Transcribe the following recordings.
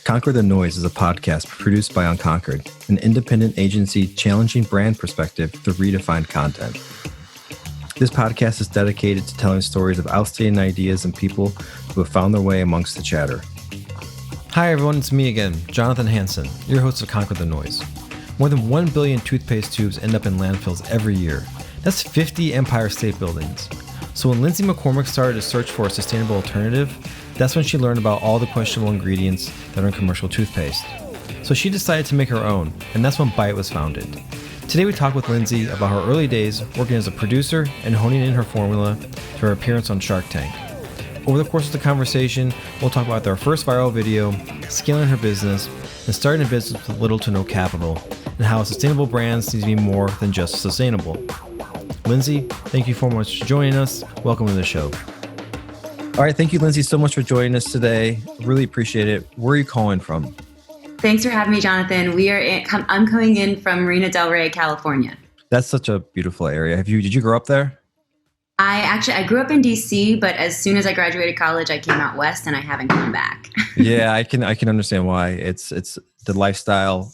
Conquer the Noise is a podcast produced by Unconquered, an independent agency challenging brand perspective through redefined content. This podcast is dedicated to telling stories of outstanding ideas and people who have found their way amongst the chatter. Hi everyone, it's me again, Jonathan Hansen, your host of Conquer the Noise. More than 1 billion toothpaste tubes end up in landfills every year. That's 50 Empire State Buildings. So when Lindsay Mccormack started to search for a sustainable alternative, that's when she learned about all the questionable ingredients that are in commercial toothpaste. So she decided to make her own, and that's when Bite was founded. Today we talk with Lindsay about her early days working as a producer and honing in her formula to her appearance on Shark Tank. Over the course of the conversation, we'll talk about their first viral video, scaling her business, and starting a business with little to no capital, and how sustainable brands need to be more than just sustainable. Lindsay, thank you so much for joining us. Welcome to the show. All right, thank you, Lindsay, so much for joining us today. Really appreciate it. Where are you calling from? Thanks for having me, Jonathan. I'm coming in from Marina del Rey, California. That's such a beautiful area. Did you grow up there? I grew up in DC, but as soon as I graduated college, I came out west and I haven't come back. Yeah, I can understand why. It's the lifestyle.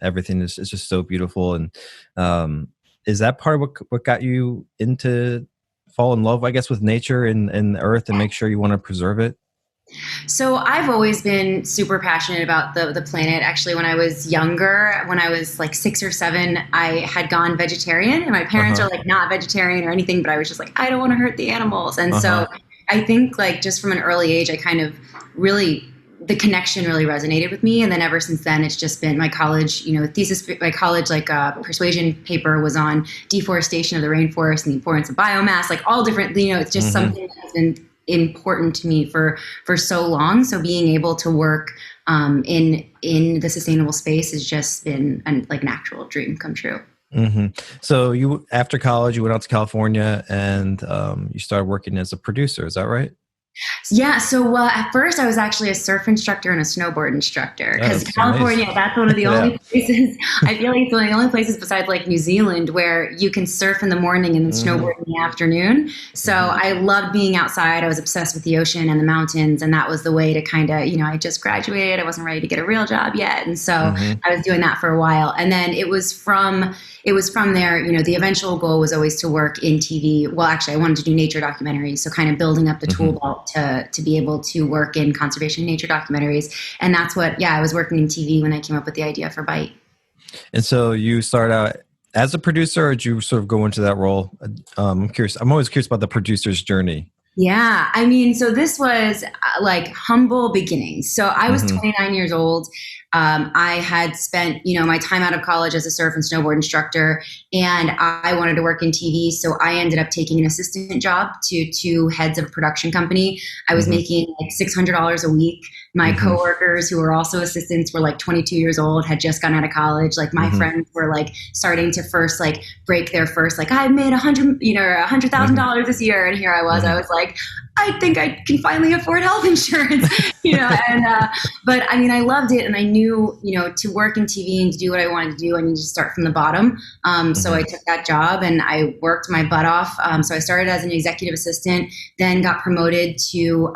Everything is just so beautiful. And is that part of what got you into fall in love, I guess, with nature and the earth and make sure you want to preserve it? So I've always been super passionate about the planet. Actually, when I was younger, when I was like 6 or 7, I had gone vegetarian, and my parents are like not vegetarian or anything, but I was just like, I don't want to hurt the animals. And so I think like just from an early age, I kind of really, the connection really resonated with me. And then ever since then, it's just been my college, thesis, my college, persuasion paper was on deforestation of the rainforest and the importance of biomass, like all different, it's just something that has been important to me for so long. So being able to work in the sustainable space has just been an actual dream come true. Mm-hmm. So you, after college, you went out to California and you started working as a producer. Is that right? Yeah. So at first I was actually a surf instructor and a snowboard instructor because California, that's one of the only places, I feel like it's one of the only places besides like New Zealand where you can surf in the morning and then snowboard in the afternoon. So I loved being outside. I was obsessed with the ocean and the mountains. And that was the way to kind of, I just graduated. I wasn't ready to get a real job yet. And so I was doing that for a while. And then it was from there, the eventual goal was always to work in TV. Well, actually, I wanted to do nature documentaries. So kind of building up the tool belt to be able to work in conservation nature documentaries. And that's I was working in TV when I came up with the idea for Bite. And so you started out as a producer, or did you sort of go into that role? I'm curious. I'm always curious about the producer's journey. Yeah. So this was like humble beginnings. So I was 29 years old. I had spent, my time out of college as a surf and snowboard instructor, and I wanted to work in TV. So I ended up taking an assistant job to 2 heads of a production company. I was making like $600 a week. My coworkers who were also assistants were like 22 years old, had just gone out of college. Like my friends were like starting to first like break their first, like I've made $100,000 this year. And here I was like, I think I can finally afford health insurance, but I loved it. And I knew, to work in TV and to do what I wanted to do, I needed to start from the bottom. So I took that job and I worked my butt off. So I started as an executive assistant, then got promoted to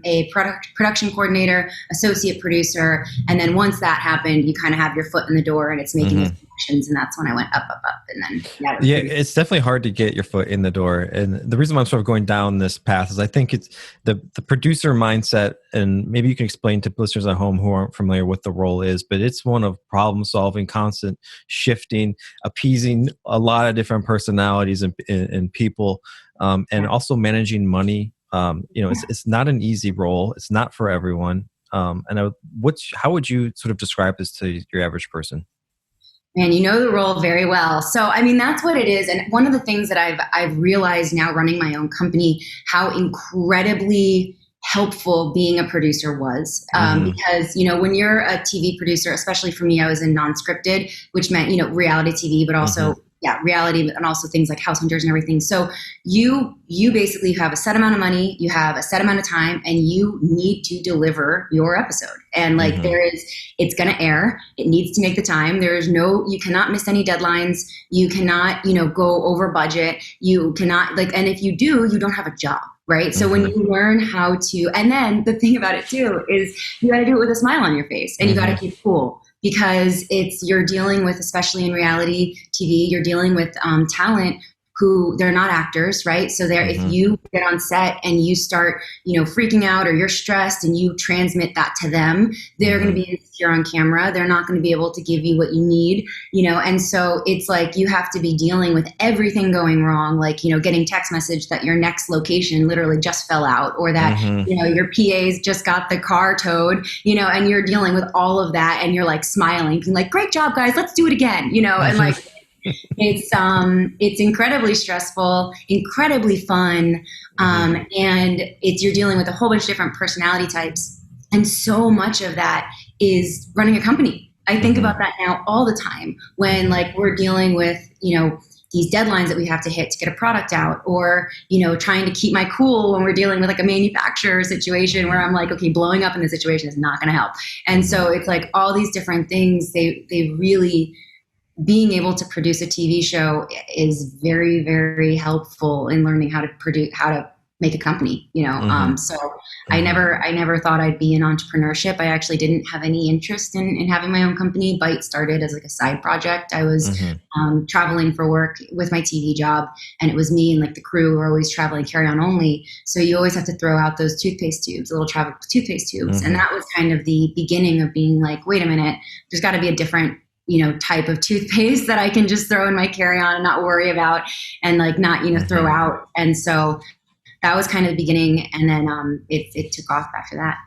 a production coordinator, associate producer. And then once that happened, you kind of have your foot in the door and it's making those connections. And that's when I went up. And then, it's definitely hard to get your foot in the door. And the reason why I'm sort of going down this path is I think it's the producer mindset, and maybe you can explain to listeners at home who aren't familiar what the role is, but it's one of problem solving, constant shifting, appeasing a lot of different personalities and people, and also managing money. It's not an easy role. It's not for everyone. How would you sort of describe this to your average person? Man, you know the role very well. So, that's what it is. And one of the things that I've realized now running my own company, how incredibly helpful being a producer was. Because, when you're a TV producer, especially for me, I was in non-scripted, which meant, reality TV, but also reality, and also things like House Hunters and everything. So you basically have a set amount of money, you have a set amount of time, and you need to deliver your episode. And it's going to air. It needs to make the time. You cannot miss any deadlines. You cannot, go over budget. You cannot and if you do, you don't have a job. right? So when you learn how to, and then the thing about it too is you got to do it with a smile on your face, and you got to keep cool, because you're dealing with, especially in reality TV, you're dealing with talent who they're not actors, right? So if you get on set and you start, freaking out, or you're stressed and you transmit that to them, they're going to be insecure on camera. They're not going to be able to give you what you need, and so it's like you have to be dealing with everything going wrong, like, getting text message that your next location literally just fell out, or that, your PA's just got the car towed, and you're dealing with all of that, and you're like smiling, being like, great job, guys, let's do it again, and like, it's incredibly stressful, incredibly fun, and you're dealing with a whole bunch of different personality types, and so much of that is running a company. I think about that now all the time when, like, we're dealing with these deadlines that we have to hit to get a product out, or trying to keep my cool when we're dealing with like a manufacturer situation where I'm like, okay, blowing up in this situation is not going to help. And so it's like all these different things, they really, being able to produce a TV show is very, very helpful in learning how to make a company, So I never thought I'd be in entrepreneurship. I actually didn't have any interest in having my own company. Bite started as like a side project. I was traveling for work with my TV job, and it was me and like the crew were always traveling carry-on only. So you always have to throw out those toothpaste tubes, little travel toothpaste tubes. And that was kind of the beginning of being like, wait a minute, there's got to be a different type of toothpaste that I can just throw in my carry-on and not worry about, and like not, throw out. And so that was kind of the beginning. And then it took off after that.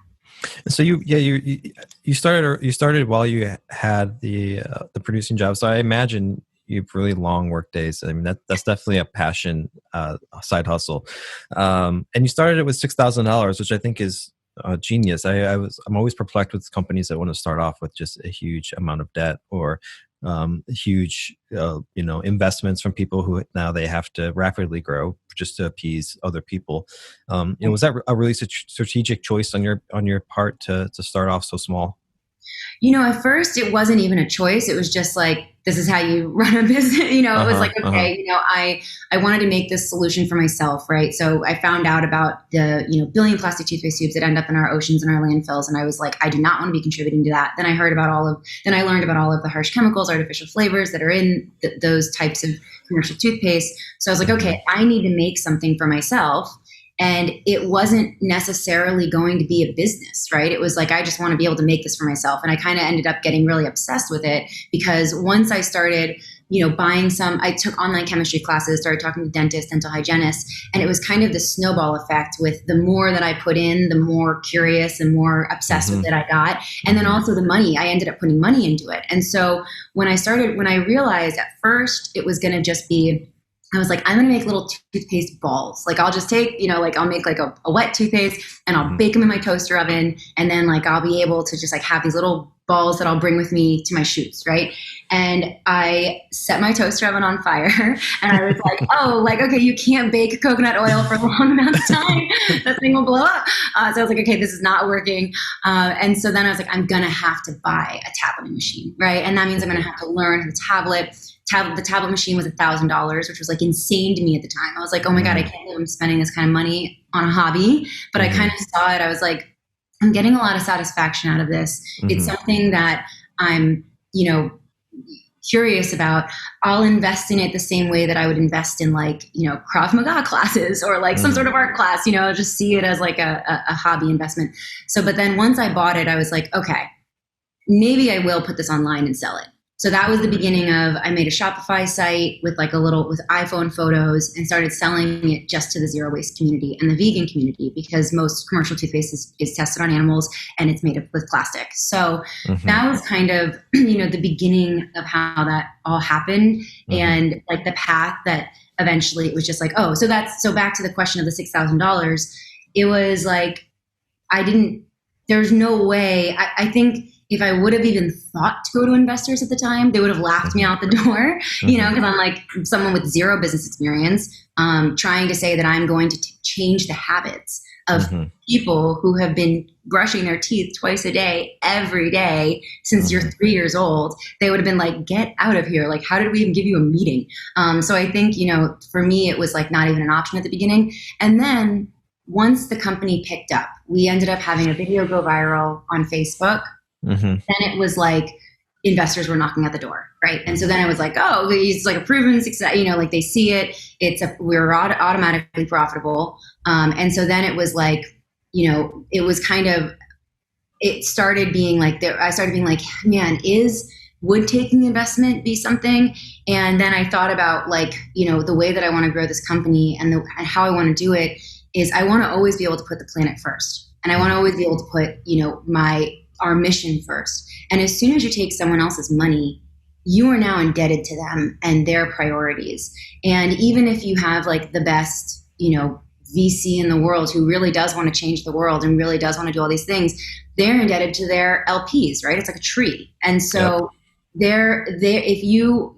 So you started while you had the producing job. So I imagine you have really long work days. I mean, that's definitely a passion, side hustle. And you started it with $6,000, which I think is genius. I'm always perplexed with companies that want to start off with just a huge amount of debt, or huge investments from people who now they have to rapidly grow just to appease other people. Was that a really strategic choice on your part to start off so small? At first it wasn't even a choice. It was just like, this is how you run a business. It was like, okay, I wanted to make this solution for myself, right? So I found out about the, billion plastic toothpaste tubes that end up in our oceans and our landfills. And I was like, I do not want to be contributing to that. Then I learned about all of the harsh chemicals, artificial flavors that are in those types of commercial toothpaste. So I was like, okay, I need to make something for myself. And it wasn't necessarily going to be a business, right? It was like, I just want to be able to make this for myself. And I kind of ended up getting really obsessed with it, because once I started, I took online chemistry classes, started talking to dentists, dental hygienists, and it was kind of the snowball effect with the more that I put in, the more curious and more obsessed with it I got. And then also the money, I ended up putting money into it. And so when I realized at first it was going to just be, I was like, I'm going to make little toothpaste balls. Like I'll just take, I'll make like a wet toothpaste and I'll bake them in my toaster oven. And then like, I'll be able to just like have these little balls that I'll bring with me to my shoots. Right. And I set my toaster oven on fire, and I was like, okay, you can't bake coconut oil for a long amount of time. That thing will blow up. So I was like, okay, this is not working. And so then I was like, I'm going to have to buy a tableting machine. Right. And that means I'm going to have to learn the tablet machine was $1,000, which was like insane to me at the time. I was like, oh my God, I can't believe I'm spending this kind of money on a hobby. But I kind of saw it. I was like, I'm getting a lot of satisfaction out of this. It's something that I'm, curious about. I'll invest in it the same way that I would invest in like, Krav Maga classes or like some sort of art class, just see it as like a hobby investment. So, but then once I bought it, I was like, okay, maybe I will put this online and sell it. So that was the beginning of, I made a Shopify site with like with iPhone photos, and started selling it just to the zero waste community and the vegan community, because most commercial toothpaste is tested on animals and it's made with plastic. So that was kind of, the beginning of how that all happened, and like the path that eventually it was just like, so back to the question of the $6,000, it was like, there's no way, I think, if I would have even thought to go to investors at the time, they would have laughed me out the door, because I'm like someone with zero business experience, trying to say that I'm going to change the habits of people who have been brushing their teeth twice a day, every day since you're 3 years old. They would have been like, get out of here. Like, how did we even give you a meeting? So I think, for me, it was like not even an option at the beginning. And then once the company picked up, we ended up having a video go viral on Facebook. Then it was like investors were knocking at the door, right? And so then I was like, oh, it's like a proven success, like they see it. We're automatically profitable. And so then it was like, it was kind of, it started being like, I started being like, man, would taking the investment be something? And then I thought about like, the way that I want to grow this company and how I want to do it is I want to always be able to put the planet first. And I want to always be able to put, our mission first. And as soon as you take someone else's money, you are now indebted to them and their priorities. And even if you have like the best, VC in the world who really does want to change the world and really does want to do all these things, they're indebted to their LPs, right? It's like a tree. And so if you,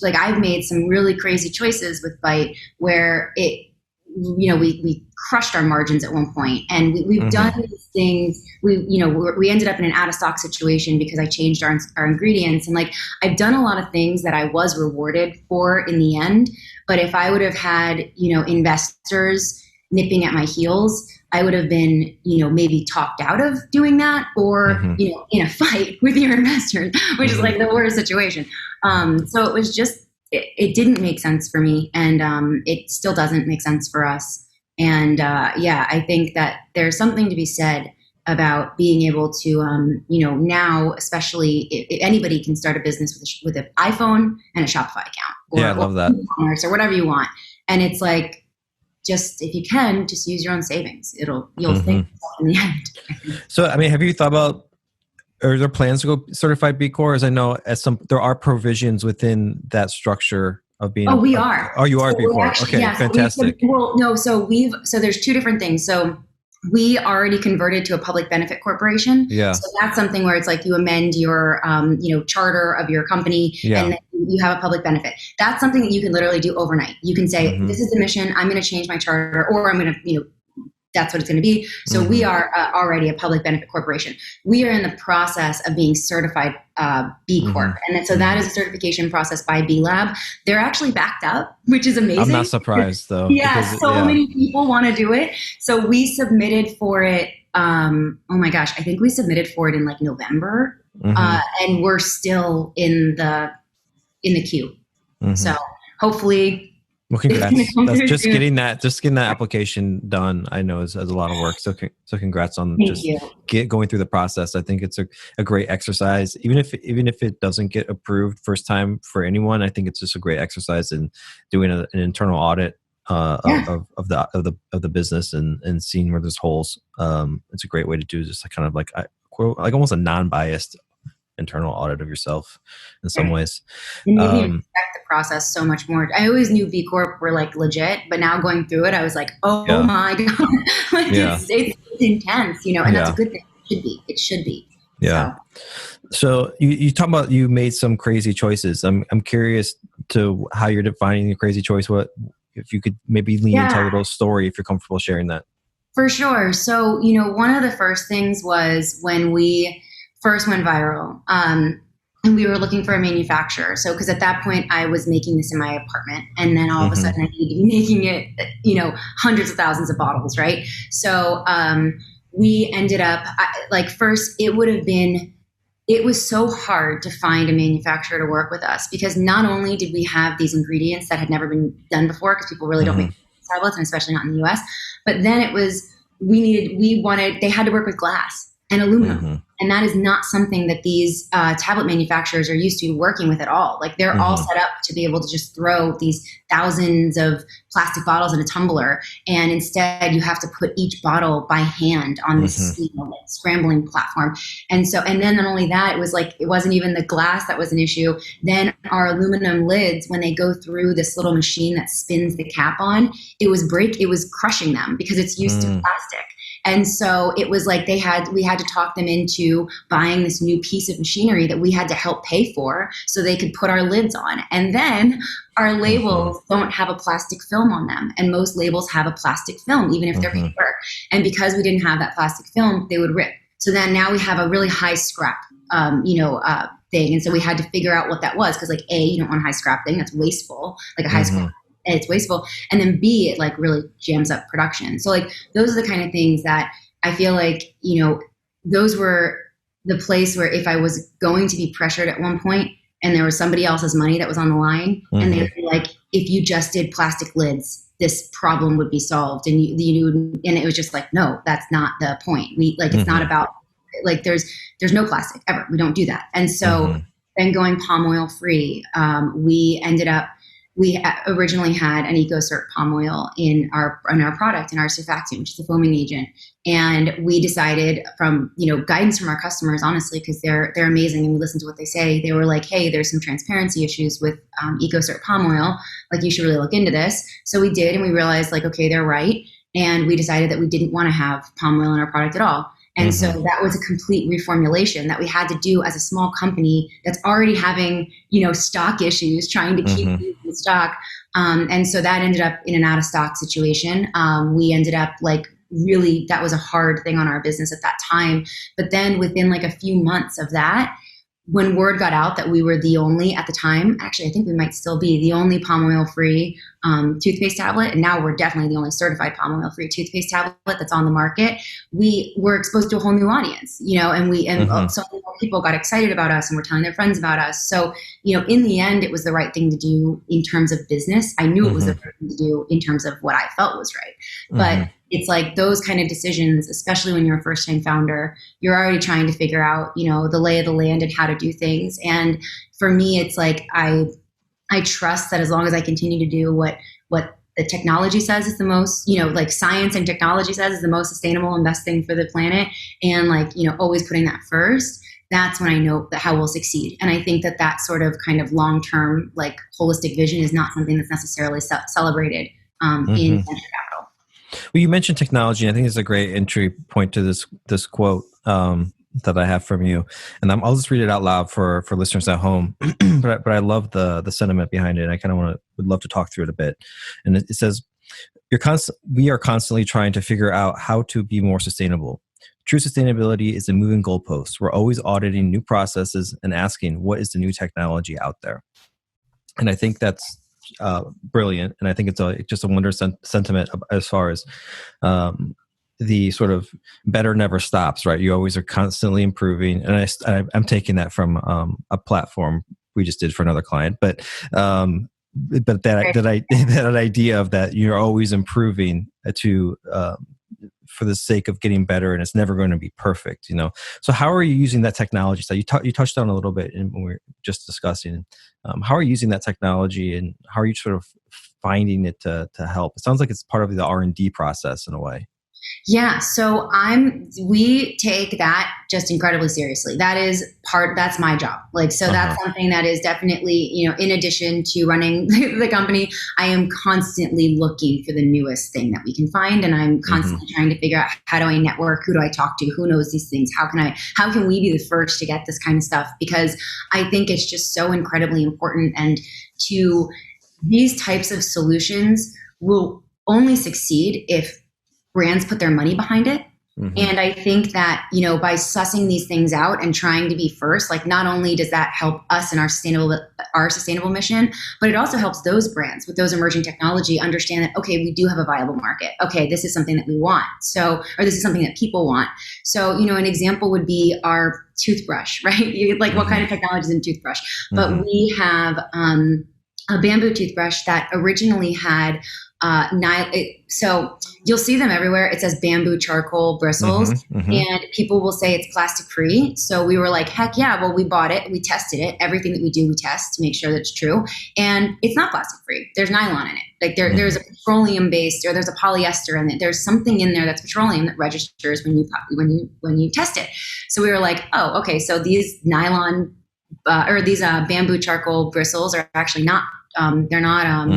I've made some really crazy choices with Bite where we crushed our margins at one point, and we've done these things. We ended up in an out of stock situation because I changed our ingredients, and like I've done a lot of things that I was rewarded for in the end. But if I would have had investors nipping at my heels, I would have been maybe talked out of doing that, or in a fight with your investors, which is like the worst situation. So it was just. It didn't make sense for me, and it still doesn't make sense for us. And I think that there's something to be said about being able to, now, especially if anybody can start a business with an iPhone and a Shopify account, I love that, or whatever you want. And it's like, just if you can, just use your own savings. You'll think in the end. So, I mean, have you thought about? Are there plans to go certified B Corp? As I know, there are provisions within that structure of being. Oh, we are. Oh, you are so B Corp. Okay, yeah, fantastic. So there's two different things. So we already converted to a public benefit corporation. Yeah. So that's something where it's like you amend your, charter of your company, and then you have a public benefit. That's something that you can literally do overnight. You can say, this is the mission. I'm going to change my charter, or I'm going to, that's what it's going to be. So we are already a public benefit corporation. We are in the process of being certified B Corp. And so that is a certification process by B Lab. They're actually backed up, which is amazing. I'm not surprised though. Many people want to do it. So we submitted for it. Oh my gosh, I think we submitted for it in like November, and we're still in the queue. So hopefully. Well, congrats. That's just getting that application done. I know is a lot of work. So congrats on going through the process. I think it's a great exercise. Even if it doesn't get approved first time for anyone, I think it's just a great exercise in doing an internal audit of the business and seeing where there's holes. It's a great way to do just kind of like almost a non-biased internal audit of yourself in some ways. And maybe respect the process so much more. I always knew B Corp were like legit, but now going through it, I was like, oh my God, it's intense, and that's a good thing. It should be. Yeah. So you talk about you made some crazy choices. I'm curious to how you're defining your crazy choice. What, if you could maybe lean into a little story, if you're comfortable sharing that. For sure. So, one of the first things was when we first went viral, and we were looking for a manufacturer. So, because at that point I was making this in my apartment, and then all of a sudden I needed to be making it, hundreds of thousands of bottles, right? So, we ended up first it was so hard to find a manufacturer to work with us, because not only did we have these ingredients that had never been done before, because people really don't make tablets, and especially not in the US, but then it was, they had to work with glass and aluminum. And that is not something that these tablet manufacturers are used to working with at all. Like they're all set up to be able to just throw these thousands of plastic bottles in a tumbler. And instead you have to put each bottle by hand on this scrambling platform. And then not only that, it wasn't even the glass that was an issue. Then our aluminum lids, when they go through this little machine that spins the cap on, it was crushing them because it's used to plastic. And so it was like we had to talk them into buying this new piece of machinery that we had to help pay for so they could put our lids on. And then our labels don't have a plastic film on them. And most labels have a plastic film, even if they're paper. And because we didn't have that plastic film, they would rip. So then now we have a really high scrap, thing. And so we had to figure out what that was. Because you don't want a high scrap thing. That's wasteful, like a high scrap it's wasteful. And then B, it like really jams up production. So like those are the kind of things that I feel like, those were the place where if I was going to be pressured at one point and there was somebody else's money that was on the line, and they would be like, if you just did plastic lids, this problem would be solved. And and it was just like, no, that's not the point. It's not about like, there's no plastic ever. We don't do that. And so then going palm oil free, we originally had an EcoCert palm oil in our product, in our surfactant, which is a foaming agent. And we decided from, guidance from our customers, honestly, because they're amazing and we listen to what they say. They were like, hey, there's some transparency issues with EcoCert palm oil. Like, you should really look into this. So we did, and we realized like, okay, they're right. And we decided that we didn't want to have palm oil in our product at all. And so that was a complete reformulation that we had to do as a small company that's already having, stock issues, trying to keep things in stock. And so that ended up in an out of stock situation. We ended up like really, that was a hard thing on our business at that time. But then within like a few months of that, when word got out that we were the only, at the time, actually, I think we might still be the only palm oil free toothpaste tablet. And now we're definitely the only certified palm oil free toothpaste tablet that's on the market. We were exposed to a whole new audience, and so many more people got excited about us and were telling their friends about us. So, in the end, it was the right thing to do in terms of business. I knew it was the right thing to do in terms of what I felt was right. But it's like those kind of decisions, especially when you're a first-time founder, you're already trying to figure out, the lay of the land and how to do things. And for me, it's like I trust that as long as I continue to do what the technology says is the most, like science and technology says is the most sustainable and best thing for the planet, and like, always putting that first, that's when I know that how we'll succeed. And I think that sort of kind of long-term, like holistic vision is not something that's necessarily celebrated in venture capital. Well, you mentioned technology, and I think it's a great entry point to this quote that I have from you, and I'll just read it out loud for listeners at home. but I love the sentiment behind it. And I kind of would love to talk through it a bit. And it says, "We are constantly trying to figure out how to be more sustainable. True sustainability is a moving goalpost. We're always auditing new processes and asking, what is the new technology out there?" And I think that's brilliant, and I think it's just a wonderful sentiment as far as the sort of better never stops, right? You always are constantly improving, and I'm taking that from a platform we just did for another client, but that idea of that you're always improving to for the sake of getting better, and it's never going to be perfect, So how are you using that technology? So you touched on a little bit when we were just discussing. How are you using that technology, and how are you sort of finding it to help? It sounds like it's part of the R&D process in a way. Yeah. So we take that just incredibly seriously. That's my job. That's something that is definitely, in addition to running the company, I am constantly looking for the newest thing that we can find. And I'm constantly trying to figure out, how do I network? Who do I talk to? Who knows these things? How can we be the first to get this kind of stuff? Because I think it's just so incredibly important. And these types of solutions will only succeed if brands put their money behind it. And I think that, by sussing these things out and trying to be first, like not only does that help us in our sustainable mission, but it also helps those brands with those emerging technology understand that, okay, we do have a viable market. Okay, this is something that we want. Or this is something that people want. So, an example would be our toothbrush, right? What kind of technology is in a toothbrush? But we have a bamboo toothbrush that originally had so you'll see them everywhere. It says bamboo charcoal bristles, and people will say it's plastic free. So we were like, heck yeah. Well, we bought it. We tested it. Everything that we do, we test to make sure that it's true. And it's not plastic free. There's nylon in it. Like there's a petroleum based, or there's a polyester in it. There's something in there that's petroleum that registers when you test it. So we were like, oh, okay. So these nylon or these bamboo charcoal bristles are actually not, they're not,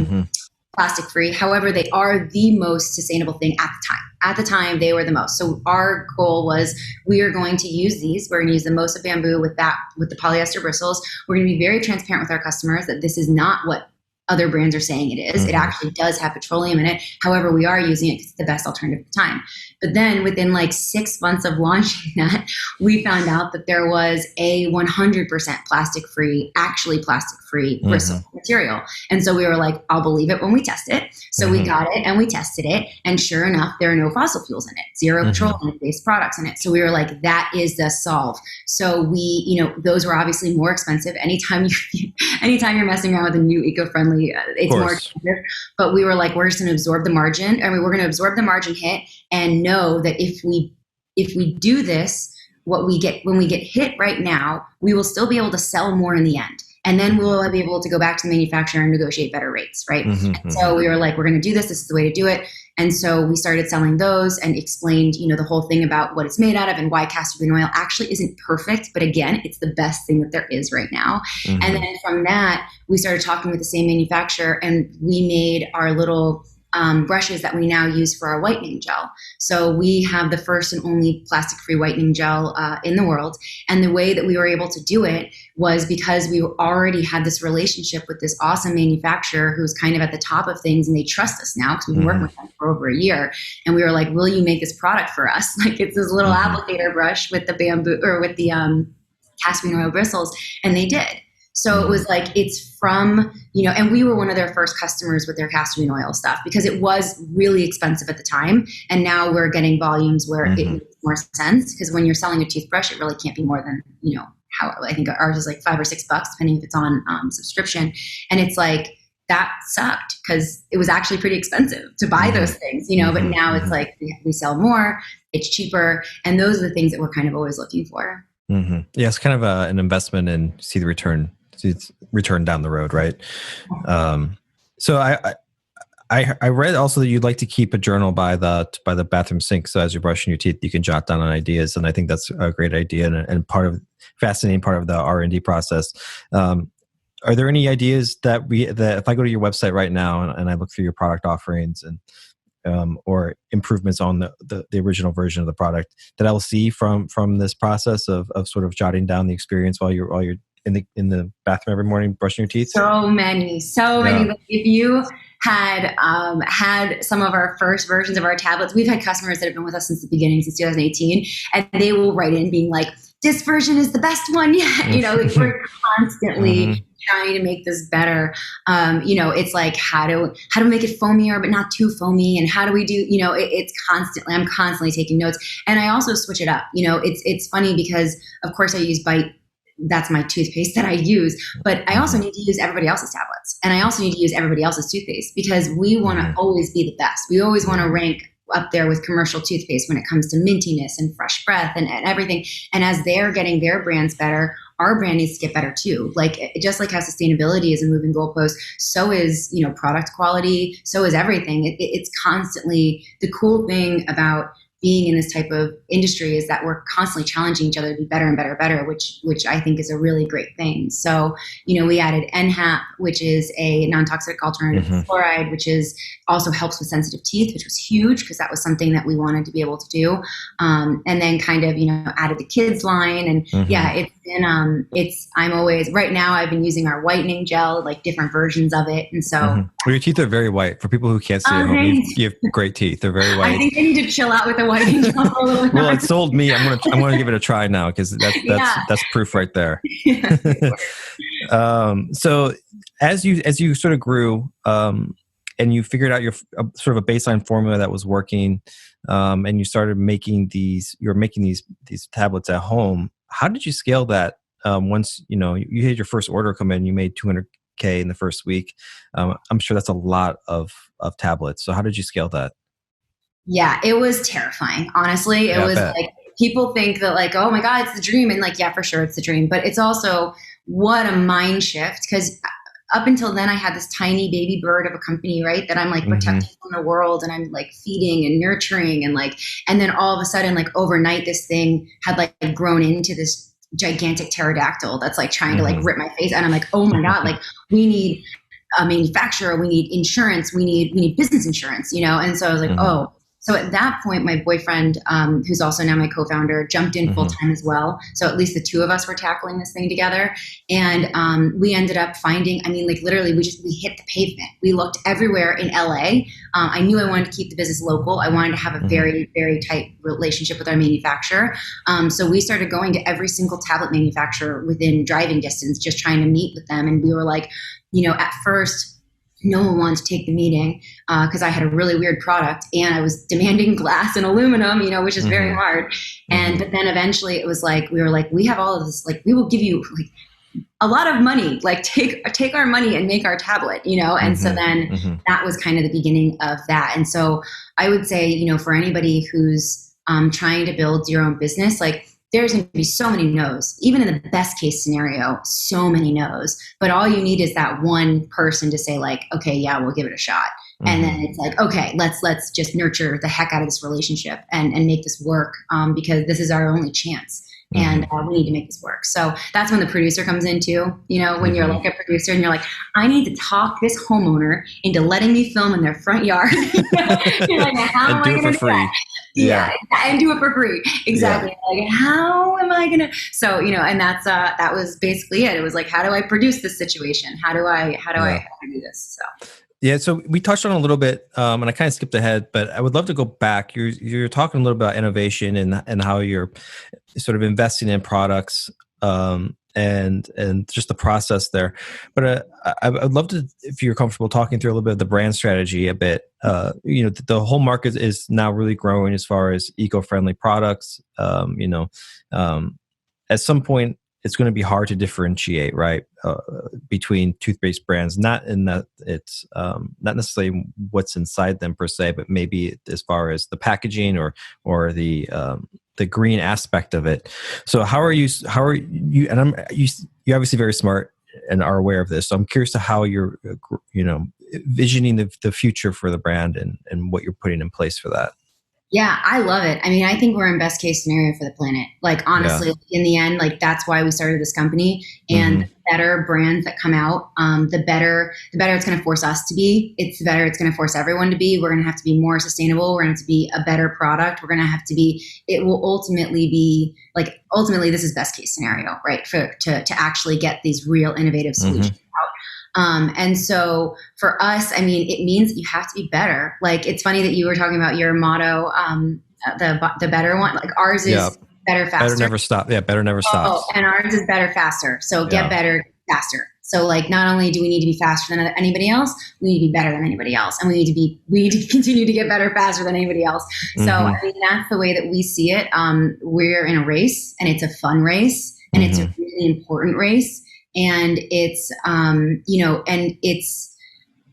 plastic free. However, they are the most sustainable thing at the time. At the time, they were the most. So our goal was, we are going to use these. We're going to use the most of bamboo with the polyester bristles. We're going to be very transparent with our customers that this is not what other brands are saying it is. It actually does have petroleum in it. However, we are using it because it's the best alternative at the time. But then within like 6 months of launching that, we found out that there was a 100% plastic-free, actually plastic-free bristle material. And so we were like, I'll believe it when we test it. So we got it and we tested it. And sure enough, there are no fossil fuels in it, zero petroleum-based products in it. So we were like, that is the solve. So we, you know, those were obviously more expensive. Anytime you're messing around with a new eco-friendly, it's more expensive. But we were like, we're just going to absorb the margin. I mean, we're going to absorb the margin hit and know that if we do this, when we get hit right now, we will still be able to sell more in the end. And then we'll be able to go back to the manufacturer and negotiate better rates, right? So we were like, we're going to do this. This is the way to do it. And so we started selling those and explained, you know, the whole thing about what it's made out of and why castor bean oil actually isn't perfect. But again, it's the best thing that there is right now. And then from that, we started talking with the same manufacturer and we made our little brushes that we now use for our whitening gel. So we have the first and only plastic-free whitening gel in the world. And the way that we were able to do it was because we already had this relationship with this awesome manufacturer who's kind of at the top of things, and they trust us now because we've been working with them for over a year. And we were like, will you make this product for us? Like, it's this little applicator brush with the bamboo or with the castor bean oil bristles. And they did. So it was like, it's from, you know, and we were one of their first customers with their castor bean oil stuff because it was really expensive at the time. And now we're getting volumes where it makes more sense, because when you're selling a toothbrush, it really can't be more than, you know, how I think ours is like $5 or $6, depending if it's on subscription. And it's like, that sucked because it was actually pretty expensive to buy those things, you know, but now it's like we sell more, it's cheaper. And those are the things that we're kind of always looking for. Yeah, it's kind of an investment and see the return. It's return down the road, right? So I read also that you'd like to keep a journal by the bathroom sink, so as you're brushing your teeth, you can jot down on ideas, and I think that's a great idea and fascinating part of the R&D process. Are there any ideas that if I go to your website right now and I look through your product offerings and or improvements on the original version of the product, that I will see from this process of sort of jotting down the experience while you're in the bathroom every morning brushing your teeth? So many. If you had some of our first versions of our tablets, we've had customers that have been with us since the beginning, since 2018, and they will write in being like, this version is the best one yet. You know, like we're constantly trying to make this better. You know, it's like how to make it foamier but not too foamy, and how do we do, you know, I'm constantly taking notes, and I also switch it up. You know, it's funny because of course I use Bite. That's my toothpaste that I use, but I also need to use everybody else's tablets, and I also need to use everybody else's toothpaste, because we want to always be the best. We always want to rank up there with commercial toothpaste when it comes to mintiness and fresh breath and everything. And as they're getting their brands better, our brand needs to get better too. Like, just like how sustainability is a moving goalpost, so is, you know, product quality, so is everything. It's constantly, the cool thing about being in this type of industry is that we're constantly challenging each other to be better and better and better, which I think is a really great thing. So, you know, we added NHAP, which is a non-toxic alternative to fluoride, which also helps with sensitive teeth, which was huge because that was something that we wanted to be able to do. And then kind of, you know, added the kids line, and it's been, I'm always, right now I've been using our whitening gel, like different versions of it. And so well, your teeth are very white. For people who can't see at home, you have great teeth. They're very white. I think I need to chill out with the whitening gel for a little bit. Well, it sold me. I'm gonna give it a try now, because that's proof right there. So as you sort of grew, and you figured out your sort of a baseline formula that was working, and you started making these tablets at home. How did you scale that? Once you had your first order come in, you made $200K in the first week. I'm sure that's a lot of tablets. So how did you scale that? Yeah, it was terrifying. Honestly, it was like, people think that like, oh my God, it's the dream. And like, yeah, for sure it's the dream, but it's also what a mind shift. Because up until then I had this tiny baby bird of a company, right? That I'm like protecting from the world, and I'm like feeding and nurturing, and then all of a sudden, like overnight, this thing had like grown into this gigantic pterodactyl that's like trying to like rip my face. And I'm like, oh my God, like we need a manufacturer, we need insurance, we need business insurance, you know? And so I was like, oh, So at that point, my boyfriend, who's also now my co-founder, jumped in full time as well. So at least the two of us were tackling this thing together. And we ended up finding, I mean, like literally we hit the pavement. We looked everywhere in LA. I knew I wanted to keep the business local. I wanted to have a very, very tight relationship with our manufacturer. So we started going to every single tablet manufacturer within driving distance, just trying to meet with them. And we were like, at first, no one wanted to take the meeting because I had a really weird product and I was demanding glass and aluminum, which is very hard. But then eventually it was like, we were like, we have all of this, like, we will give you like a lot of money, like take our money and make our tablet, And so then that was kind of the beginning of that. And so I would say, for anybody who's trying to build your own business, like, there's going to be so many no's, even in the best case scenario, so many no's, but all you need is that one person to say like, okay, yeah, we'll give it a shot. And then it's like, okay, let's just nurture the heck out of this relationship and make this work because this is our only chance. And we need to make this work. So that's when the producer comes in too, when you're like a producer and you're like, I need to talk this homeowner into letting me film in their front yard. You're like, how am I going to do that? Yeah, and do it for free. Exactly. Yeah. Like, how am I going to? So, and that's that was basically it. It was like, how do I produce this situation? How do I do this? So. Yeah, so we touched on it a little bit, and I kind of skipped ahead, but I would love to go back. You're talking a little about innovation and how you're sort of investing in products and just the process there. But I'd love to, if you're comfortable, talking through a little bit of the brand strategy a bit. The whole market is now really growing as far as eco-friendly products. At some point, it's going to be hard to differentiate, right, between toothpaste brands. Not in that it's not necessarily what's inside them per se, but maybe as far as the packaging or the green aspect of it. So how are you? And you're obviously very smart and are aware of this. So I'm curious to how you're, visioning the future for the brand and what you're putting in place for that. Yeah, I love it. I mean, I think we're in best case scenario for the planet. Like, honestly, in the end, like, that's why we started this company. And the better brands that come out, the better it's going to force us to be. It's the better it's going to force everyone to be. We're going to have to be more sustainable. We're going to have to be a better product. We're going to have to be, it will ultimately be like, this is best case scenario, right? To actually get these real innovative solutions out. And so for us, I mean, it means that you have to be better. Like, it's funny that you were talking about your motto, the better one, like ours is better, faster. Better never stop. Yeah. Better never stops. And ours is better, faster. So get better, faster. So like, not only do we need to be faster than anybody else, we need to be better than anybody else. And we need to continue to get better, faster than anybody else. So I mean, that's the way that we see it. We're in a race, and it's a fun race, and it's a really important race. And it's,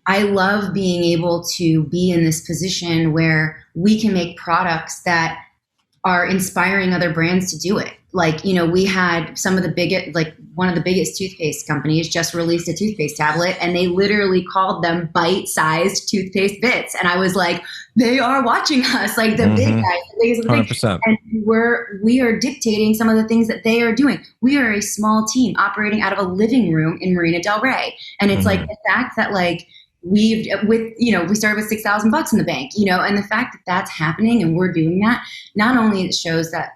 I love being able to be in this position where we can make products that are inspiring other brands to do it. Like, we had one of the biggest toothpaste companies just released a toothpaste tablet, and they literally called them bite-sized toothpaste bits. And I was like, they are watching us, like the big guys, the biggest of the big. 100%. And we are dictating some of the things that they are doing. We are a small team operating out of a living room in Marina Del Rey. And it's like the fact that like, we started with $6,000 in the bank, and the fact that that's happening and we're doing that, not only it shows that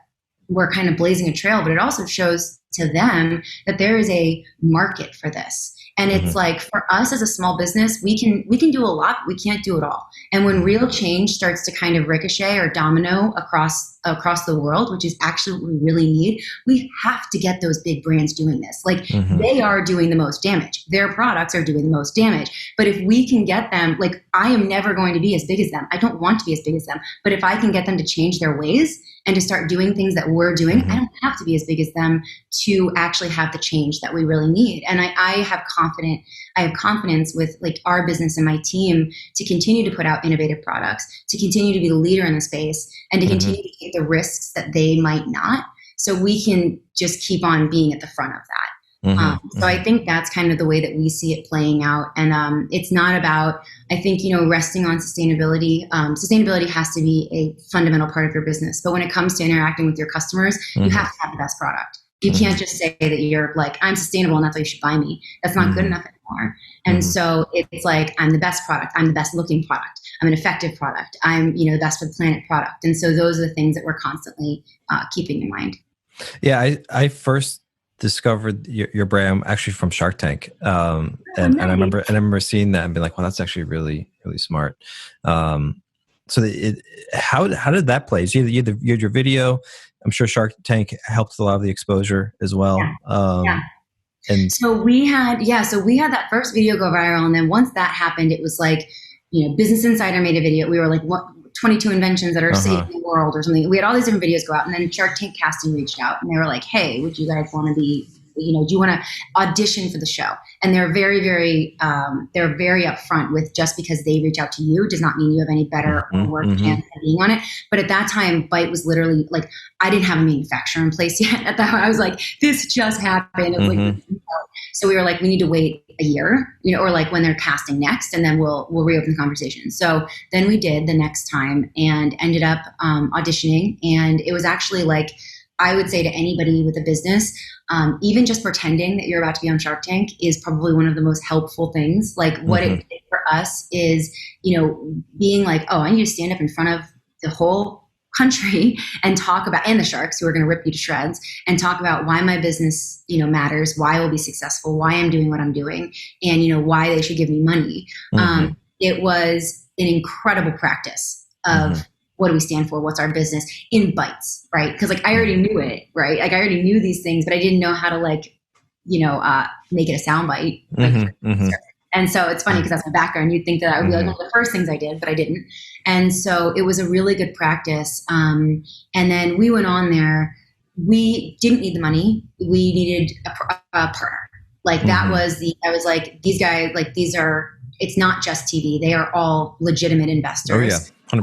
we're kind of blazing a trail, but it also shows to them that there is a market for this. And it's like, for us as a small business, we can do a lot, but we can't do it all. And when real change starts to kind of ricochet or domino across the world, which is actually what we really need, we have to get those big brands doing this. Like, they are doing the most damage. Their products are doing the most damage. But if we can get them, like, I am never going to be as big as them. I don't want to be as big as them. But if I can get them to change their ways and to start doing things that we're doing, I don't have to be as big as them to actually have the change that we really need. And I have confidence with like our business and my team to continue to put out innovative products, to continue to be the leader in the space, and to continue to take the risks that they might not, so we can just keep on being at the front of that. So I think that's kind of the way that we see it playing out. And it's not about, I think, resting on sustainability. Sustainability has to be a fundamental part of your business. But when it comes to interacting with your customers, you have to have the best product. You can't just say that you're like, I'm sustainable and that's why you should buy me. That's not good enough anymore. And so it's like, I'm the best product. I'm the best looking product. I'm an effective product. I'm, best for the planet product. And so those are the things that we're constantly keeping in mind. Yeah, I first discovered your brand actually from Shark Tank, and I remember seeing that and being like, "Well, that's actually really really smart." So how did that play? So you had your video. I'm sure Shark Tank helped a lot of the exposure as well. Yeah. And so we had that first video go viral, and then once that happened, it was like, Business Insider made a video. We were like, what? 22 inventions that are saving the world or something. We had all these different videos go out, and then Shark Tank casting reached out and they were like, hey, would you guys want to be, do you want to audition for the show? And they're very, very, they're very upfront with, just because they reach out to you does not mean you have any better or worse chance of being on it. But at that time, Bite was literally like, I didn't have a manufacturer in place yet. At that point, I was like, this just happened. So we were like, we need to wait a year, or like when they're casting next, and then we'll reopen the conversation. So then we did the next time and ended up auditioning. And it was actually like, I would say to anybody with a business, even just pretending that you're about to be on Shark Tank is probably one of the most helpful things. Like what it did for us is, being like, oh, I need to stand up in front of the whole country and talk about, and the sharks who are going to rip you to shreds, and talk about why my business, matters, why I will be successful, why I'm doing what I'm doing, and, why they should give me money. It was an incredible practice of what do we stand for? What's our business in bites, right? Because like I already knew it, right? Like I already knew these things, but I didn't know how to make it a soundbite. And so it's funny because that's my background. You'd think that I would be like one of the first things I did, but I didn't. And so it was a really good practice. And then we went on there. We didn't need the money. We needed a partner. Like that was I was like, these guys, like it's not just TV. They are all legitimate investors. Oh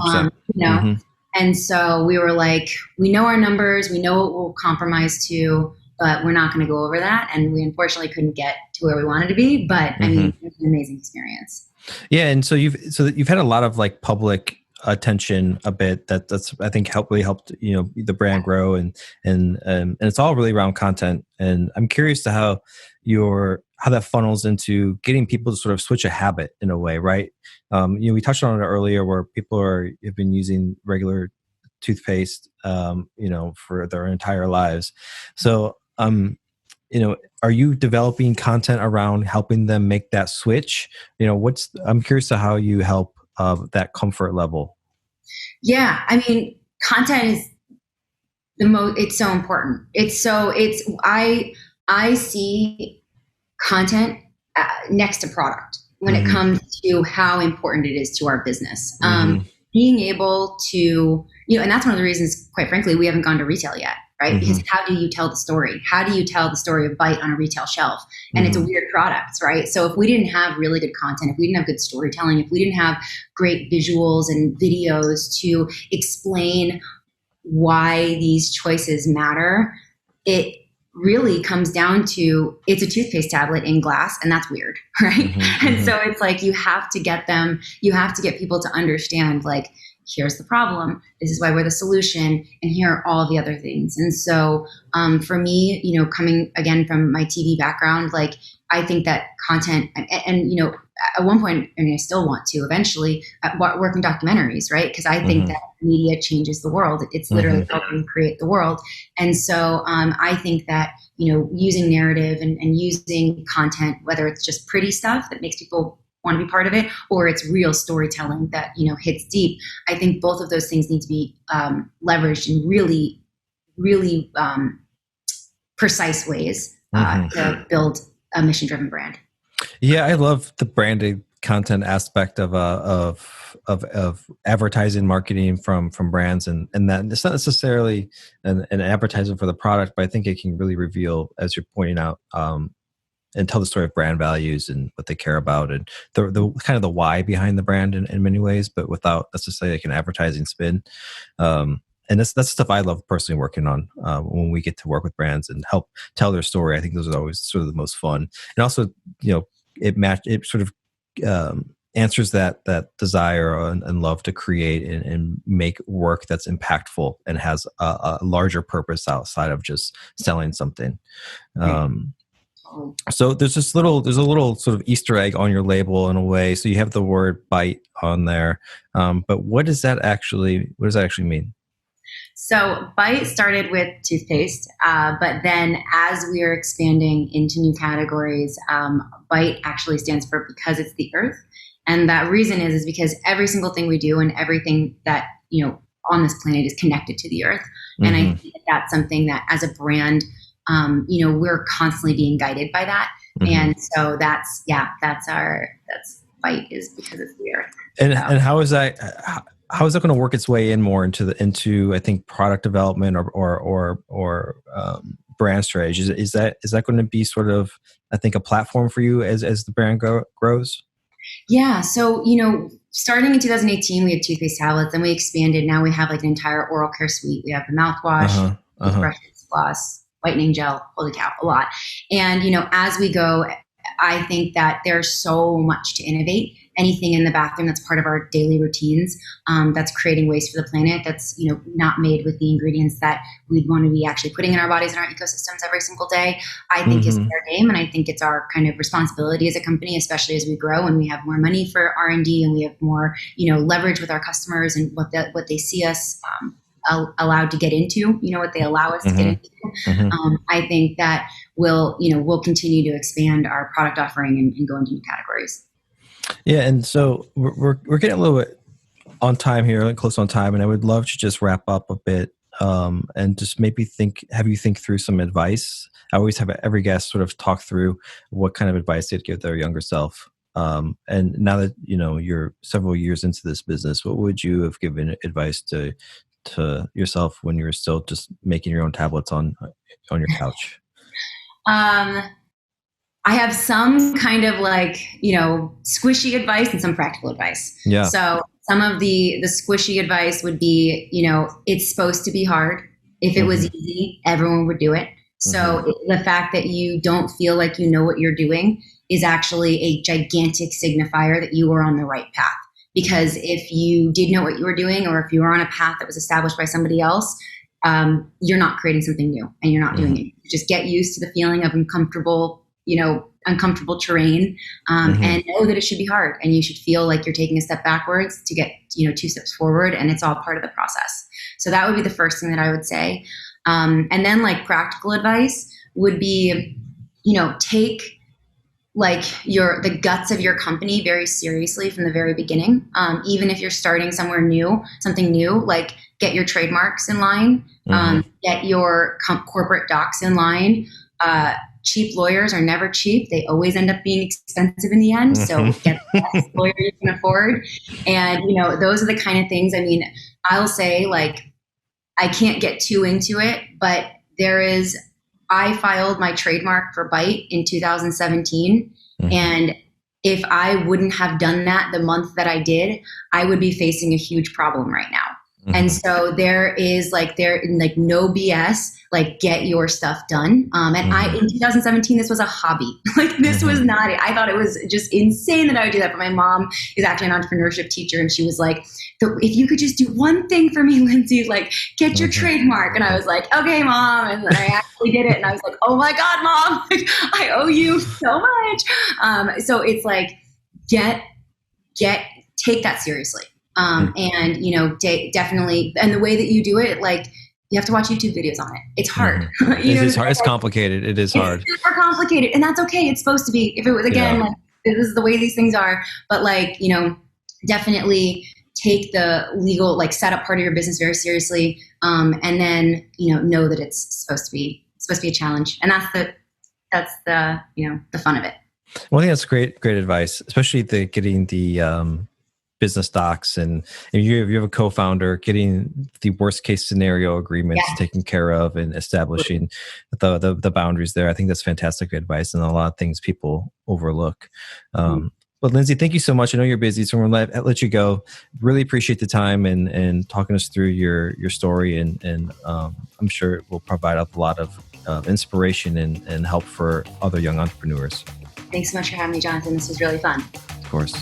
yeah, 100%. And so we were like, we know our numbers. We know what we'll compromise to, but we're not going to go over that. And we unfortunately couldn't get to where we wanted to be, but I mean, it was an amazing experience. Yeah. And so you've had a lot of like public attention a bit that's I think really helped the brand grow, and it's all really around content. And I'm curious to how that funnels into getting people to sort of switch a habit in a way, right? We touched on it earlier where people have been using regular toothpaste for their entire lives. So are you developing content around helping them make that switch? I'm curious to how you help that comfort level. Yeah. I mean, content is it's so important. I see content next to product when it comes to how important it is to our business. Being able to, and that's one of the reasons, quite frankly, we haven't gone to retail yet. Right? Because how do you tell the story? How do you tell the story of Bite on a retail shelf? And it's a weird product, right? So if we didn't have really good content, if we didn't have good storytelling, if we didn't have great visuals and videos to explain why these choices matter, it really comes down to, it's a toothpaste tablet in glass, and that's weird, right? And so it's like, you have to get people to understand, like, here's the problem, this is why we're the solution, and here are all the other things. And so for me, coming again from my TV background, like I think that content and at one point, I mean, I still want to eventually work in documentaries, right? Because I think that media changes the world. It's literally helping create the world. And so I think that, using narrative and using content, whether it's just pretty stuff that makes people want to be part of it, or it's real storytelling that hits deep, I think both of those things need to be leveraged in really, really precise ways to build a mission-driven brand. Yeah, I love the branded content aspect of advertising, marketing from brands, and that it's not necessarily an advertisement for the product, but I think it can really reveal, as you're pointing out, and tell the story of brand values and what they care about, and the kind of the why behind the brand in many ways, but without necessarily like an advertising spin. And that's stuff I love personally working on when we get to work with brands and help tell their story. I think those are always sort of the most fun. And also, it sort of answers that desire and love to create and make work that's impactful and has a larger purpose outside of just selling something. So there's a little sort of Easter egg on your label in a way. So you have the word bite on there. But what does that actually mean? So Bite started with toothpaste, but then as we are expanding into new categories, Bite actually stands for because it's the earth. And that reason is because every single thing we do and everything that, on this planet is connected to the earth. And I think that's something that as a brand, we're constantly being guided by that. And so that's Bite is because it's the earth. And how is that going to work its way in more into I think product development or brand strategies? Is that going to be sort of, I think, a platform for you as the brand grows? Yeah. So, starting in 2018, we had toothpaste tablets, and we expanded. Now we have like an entire oral care suite. We have the mouthwash, toothbrushes, floss, whitening gel, holy cow, a lot. And, as we go, I think that there's so much to innovate. Anything in the bathroom that's part of our daily routines, that's creating waste for the planet, that's, not made with the ingredients that we'd want to be actually putting in our bodies and our ecosystems every single day, I think is fair game. And I think it's our kind of responsibility as a company, especially as we grow and we have more money for R&D and we have more, leverage with our customers and what they see us allowed to get into, what they allow us to get into. I think that we'll continue to expand our product offering and go into new categories. Yeah, and so we're getting a little bit on time here, close on time, and I would love to just wrap up a bit and just maybe have you think through some advice. I always have every guest sort of talk through what kind of advice they'd give their younger self. And now that you're several years into this business, what would you have given advice to yourself when you were still just making your own tablets on your couch? I have some kind of squishy advice and some practical advice. Yeah. So some of the squishy advice would be, it's supposed to be hard. If it was easy, everyone would do it. So the fact that you don't feel like you know what you're doing is actually a gigantic signifier that you are on the right path. Because if you did know what you were doing, or if you were on a path that was established by somebody else, you're not creating something new and you're not doing it. Just get used to the feeling of uncomfortable terrain, and know that it should be hard and you should feel like you're taking a step backwards to get, 2 steps forward, and it's all part of the process. So that would be the first thing that I would say. And then practical advice would be, take the guts of your company very seriously from the very beginning. Even if you're starting something new, get your trademarks in line, get your corporate docs in line. Cheap lawyers are never cheap. They always end up being expensive in the end. So get the best lawyer you can afford. And, those are the kind of things, I'll say, I can't get too into it, but I filed my trademark for Bite in 2017. And if I wouldn't have done that the month that I did, I would be facing a huge problem right now. And so there is no BS, get your stuff done. And in 2017, this was a hobby. This was not it. I thought it was just insane that I would do that. But my mom is actually an entrepreneurship teacher. And she was like, if you could just do one thing for me, Lindsay, get your trademark. And I was like, okay, Mom. And then I actually did it. And I was like, oh my God, Mom, I owe you so much. So it's take that seriously. And, definitely, and the way that you do it, you have to watch YouTube videos on it. It's hard. It is hard. It's complicated. It is hard. It's super complicated. And that's okay. It's supposed to be. If it was, again, this is the way these things are. But, definitely take the legal, set up part of your business very seriously. And then, know that it's supposed to be a challenge. And that's the fun of it. Well, I think that's great advice, especially getting the business docs, and if you have a co-founder, getting the worst case scenario agreements taken care of and establishing the boundaries there. I think that's fantastic advice, and a lot of things people overlook. But Lindsay, thank you so much. I know you're busy, so we're going to let you go. Really appreciate the time and talking us through your story, and I'm sure it will provide a lot of inspiration and help for other young entrepreneurs. Thanks so much for having me, Jonathan. This was really fun. Of course.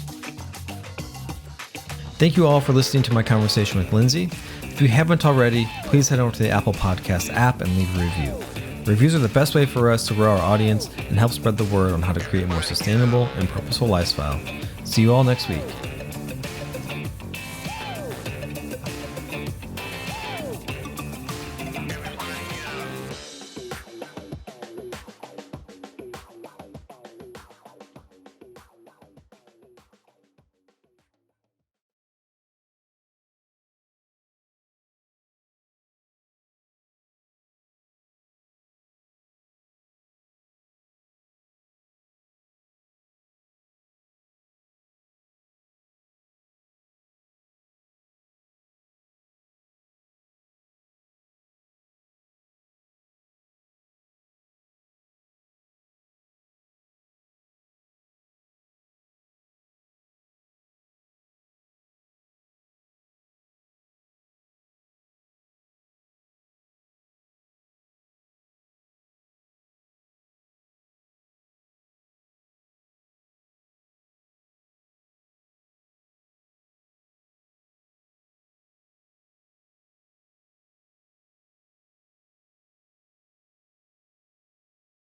Thank you all for listening to my conversation with Lindsay. If you haven't already, please head over to the Apple Podcast app and leave a review. Reviews are the best way for us to grow our audience and help spread the word on how to create a more sustainable and purposeful lifestyle. See you all next week.